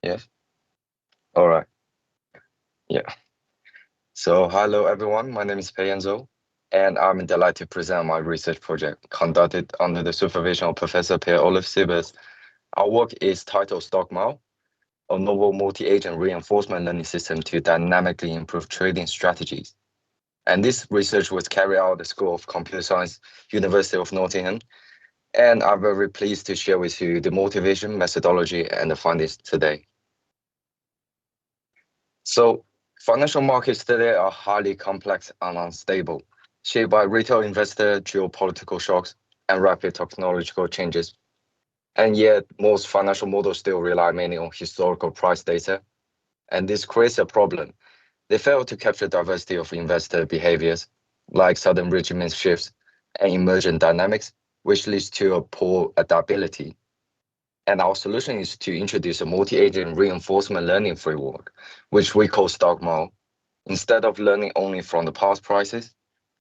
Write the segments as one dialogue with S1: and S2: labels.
S1: Yes. All right. Yeah. So, hello everyone. My name is Enzo, and I'm delighted to present my research project conducted under the supervision of Professor Per-Olof Sivers. Our work is titled StockMARL, a novel multi-agent reinforcement learning system to dynamically improve trading strategies. And this research was carried out at the School of Computer Science, University of Nottingham, and I'm very pleased to share with you the motivation, methodology, and the findings today. So financial markets today are highly complex and unstable, shaped by retail investor, geopolitical shocks, and rapid technological changes. And yet, most financial models still rely mainly on historical price data. And this creates a problem. They fail to capture diversity of investor behaviors, like sudden regime shifts and emergent dynamics, which leads to a poor adaptability. And our solution is to introduce a multi-agent reinforcement learning framework, which we call StockMARL. Instead of learning only from the past prices,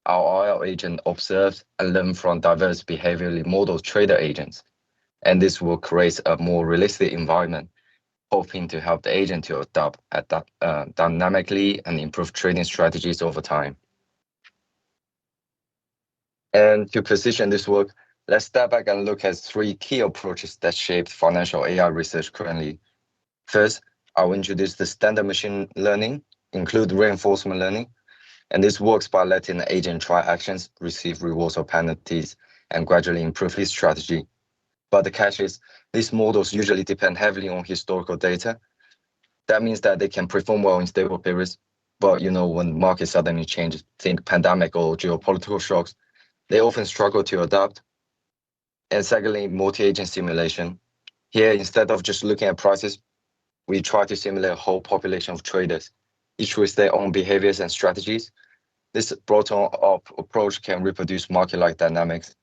S1: our IL agent observes and learns from diverse behaviorally modeled trader agents. And this will create a more realistic environment, hoping to help the agent to adapt dynamically and improve trading strategies over time. And to position this work, let's step back and look at three key approaches that shape financial AI research currently. First, I'll introduce the standard machine learning, include reinforcement learning, and this works by letting the agent try actions, receive rewards or penalties, and gradually improve his strategy. But the catch is, these models usually depend heavily on historical data. That means that they can perform well in stable periods, but when markets suddenly change, think pandemic or geopolitical shocks, they often struggle to adapt. And secondly, multi-agent simulation. Here, instead of just looking at prices, we try to simulate a whole population of traders, each with their own behaviors and strategies. This bottom-up approach can reproduce market-like dynamics,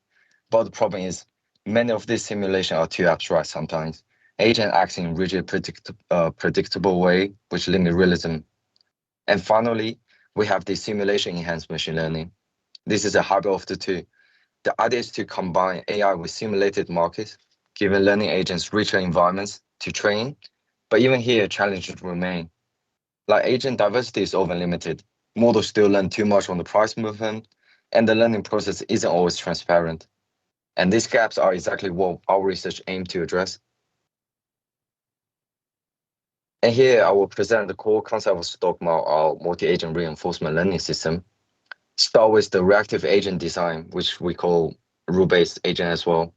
S1: but the problem is many of these simulations are too abstract sometimes. Agent acts in rigid, predictable way, which limit realism. And finally, we have the simulation-enhanced machine learning. This is a hybrid of the two. The idea is to combine AI with simulated markets, giving learning agents richer environments to train. But even here, challenges remain. Like agent diversity is often limited. Models still learn too much on the price movement, and the learning process isn't always transparent. And these gaps are exactly what our research aimed to address. And here I will present the core concept of StockMARL, our multi-agent reinforcement learning system. Start with the reactive agent design, which we call rule-based agent as well.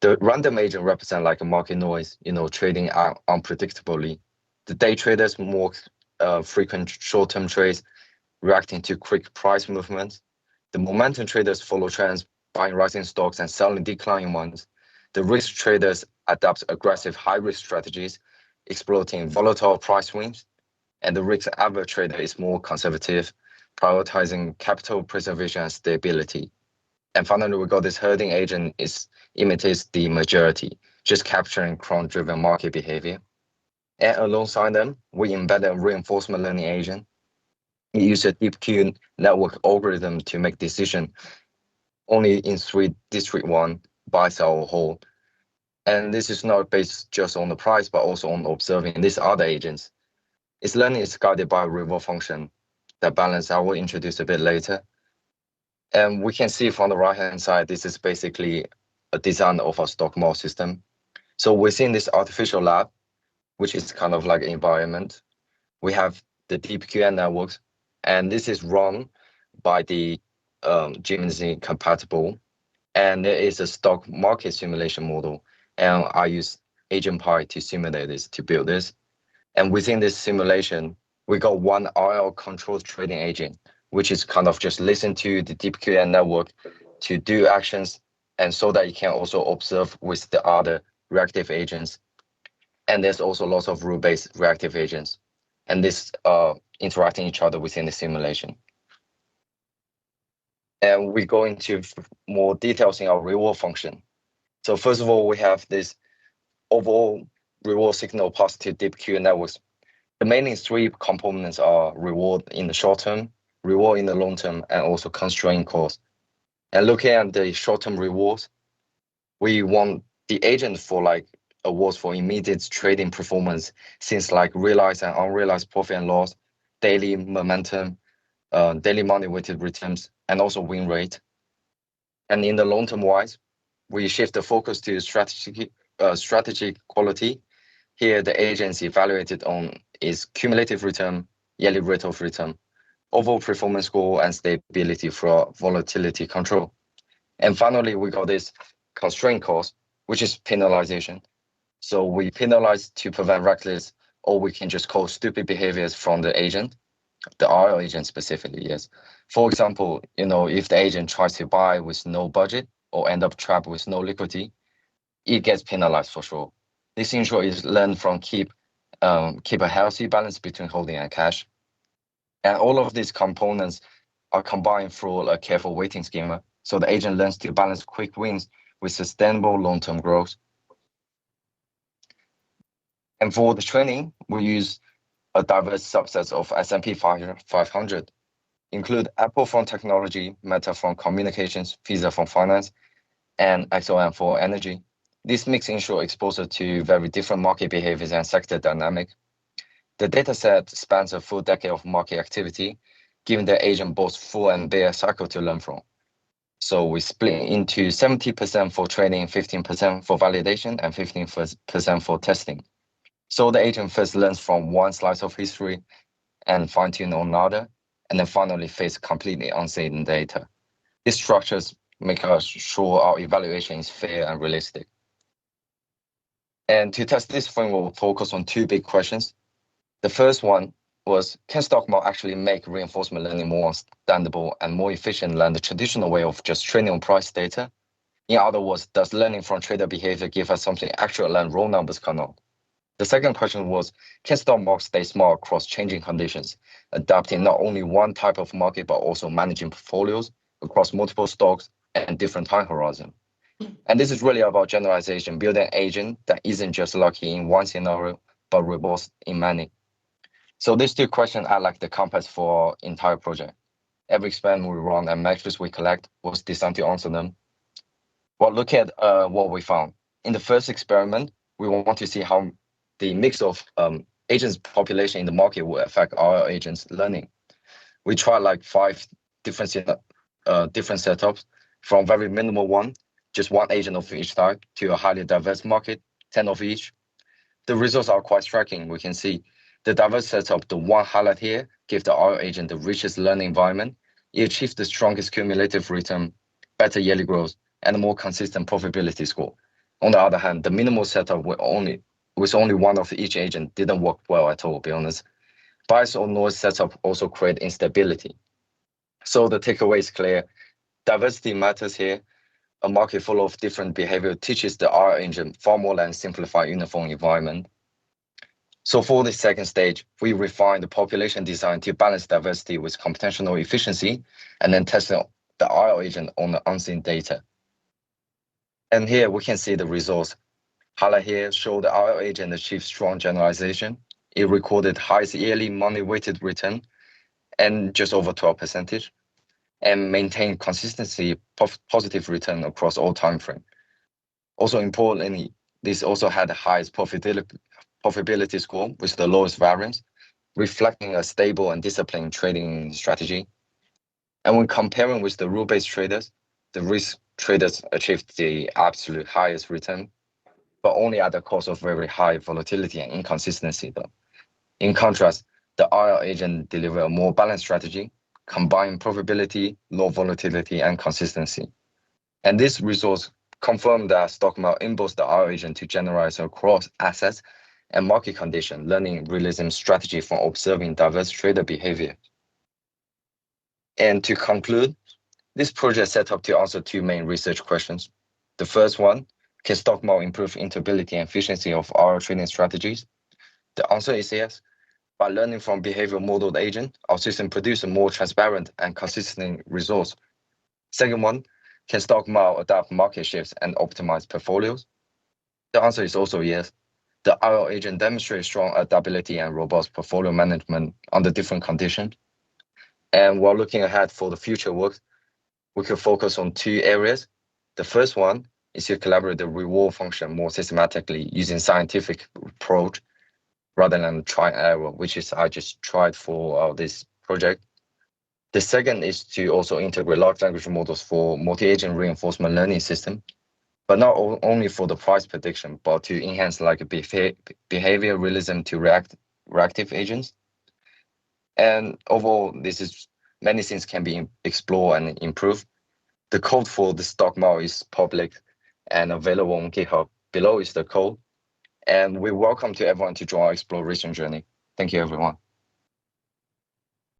S1: The random agent represent like a market noise, trading unpredictably. The day traders more frequent short-term trades, reacting to quick price movements. The momentum traders follow trends, buying rising stocks and selling declining ones. The risk traders adapt aggressive high-risk strategies, exploiting volatile price swings. And the risk-averse trader is more conservative, prioritizing capital preservation and stability. And finally, we got this herding agent imitates the majority, just capturing quant-driven market behavior. And alongside them, we embedded a reinforcement learning agent. It uses a deep Q network algorithm to make decision only in three district one, buy, sell, or hold. And this is not based just on the price, but also on observing these other agents. Its learning is guided by a reward function. That balance I will introduce a bit later. And we can see from the right-hand side, this is basically a design of a StockMARL system. So within this artificial lab, which is kind of like an environment, we have the deep QN networks, and this is run by the Gemini compatible. And there is a stock market simulation model, and I use AgentPy to simulate this, to build this. And within this simulation, we got one RL controlled trading agent, which is kind of just listen to the deep QN network to do actions, and so that you can also observe with the other reactive agents. And there's also lots of rule-based reactive agents, and this interacting each other within the simulation. And we go into more details in our reward function. So first of all, we have this overall reward signal passed to deep QN networks. The main three components are reward in the short term, reward in the long term, and also constraint cost. And looking at the short-term rewards, we want the agent for like awards for immediate trading performance, things like realized and unrealized profit and loss, daily momentum, daily money weighted returns, and also win rate. And in the long term wise, we shift the focus to strategy quality. Here, the agency evaluated on is cumulative return, yearly rate of return, overall performance score, and stability for volatility control. And finally, we got this constraint cost, which is penalization. So we penalize to prevent reckless, or we can just call stupid behaviors from the agent, the RL agent specifically, yes. For example, if the agent tries to buy with no budget or end up trapped with no liquidity, it gets penalized for sure. This ensure is learn from keep a healthy balance between holding and cash. And all of these components are combined through a careful weighting schema. So the agent learns to balance quick wins with sustainable long-term growth. And for the training, we use a diverse subset of S&P 500, include Apple from technology, Meta from communications, Visa from finance, and XOM for energy. This mix ensures exposure to very different market behaviors and sector dynamic. The dataset spans a full decade of market activity, giving the agent both full and bear cycle to learn from. So we split into 70% for training, 15% for validation, and 15% for testing. So the agent first learns from one slice of history and fine-tune on another, and then finally face completely unseen data. These structures make us sure our evaluation is fair and realistic. And to test this framework, we'll focus on two big questions. The first one was, can StockMARL actually make reinforcement learning more understandable and more efficient than the traditional way of just training on price data? In other words, does learning from trader behavior give us something actual than raw numbers cannot? The second question was, can StockMARL stay smart across changing conditions, adapting not only one type of market, but also managing portfolios across multiple stocks and different time horizon? And this is really about generalization, building an agent that isn't just lucky in one scenario, but robust in many. So these two questions are like the compass for our entire project. Every experiment we run and metrics we collect was designed to answer them. Well, look at what we found. In the first experiment, we want to see how the mix of agents population in the market will affect our agents' learning. We tried like 5 different setups, from very minimal one, just one agent of each type, to a highly diverse market, 10 of each. The results are quite striking. We can see the diverse setup, the one highlight here, gave the RL agent the richest learning environment. It achieved the strongest cumulative return, better yearly growth, and a more consistent profitability score. On the other hand, the minimal setup with only one of each agent didn't work well at all, to be honest. Bias or noise setup also create instability. So the takeaway is clear. Diversity matters here. A market full of different behavior teaches the RL agent far more than simplified uniform environment. So for the second stage, we refine the population design to balance diversity with computational efficiency, and then test the RL agent on the unseen data. And here we can see the results. Highlight here show the RL agent achieved strong generalization. It recorded highest yearly money weighted return and just over 12%, and maintained consistency positive return across all time frame. Also importantly, this also had the highest profitability score with the lowest variance, reflecting a stable and disciplined trading strategy. And when comparing with the rule-based traders, the risk traders achieved the absolute highest return, but only at the cost of very high volatility and inconsistency though. In contrast, the RL agent delivered a more balanced strategy, combined profitability, low volatility, and consistency. And these results confirm that StockMARL enables the RL agent to generalize across assets and market condition, learning realism strategy from observing diverse trader behavior. And to conclude, this project set up to answer 2 main research questions. The first one, can StockMARL improve interpretability and efficiency of our trading strategies? The answer is yes. By learning from behavior modeled agent, our system produces more transparent and consistent results. Second one, can StockMARL adapt market shifts and optimize portfolios? The answer is also yes. The RL agent demonstrates strong adaptability and robust portfolio management under different conditions. And while looking ahead for the future work, we could focus on 2 areas. The first one is to collaborate the reward function more systematically using scientific approach rather than try and error, which is I just tried for this project. The second is to also integrate large language models for multi-agent reinforcement learning system, but not only for the price prediction, but to enhance like a behavior realism to reactive agents. And overall, this is many things can be explored and improved. The code for the StockMARL is public and available on GitHub. Below is the code. And we welcome to everyone to join our exploration journey. Thank you, everyone.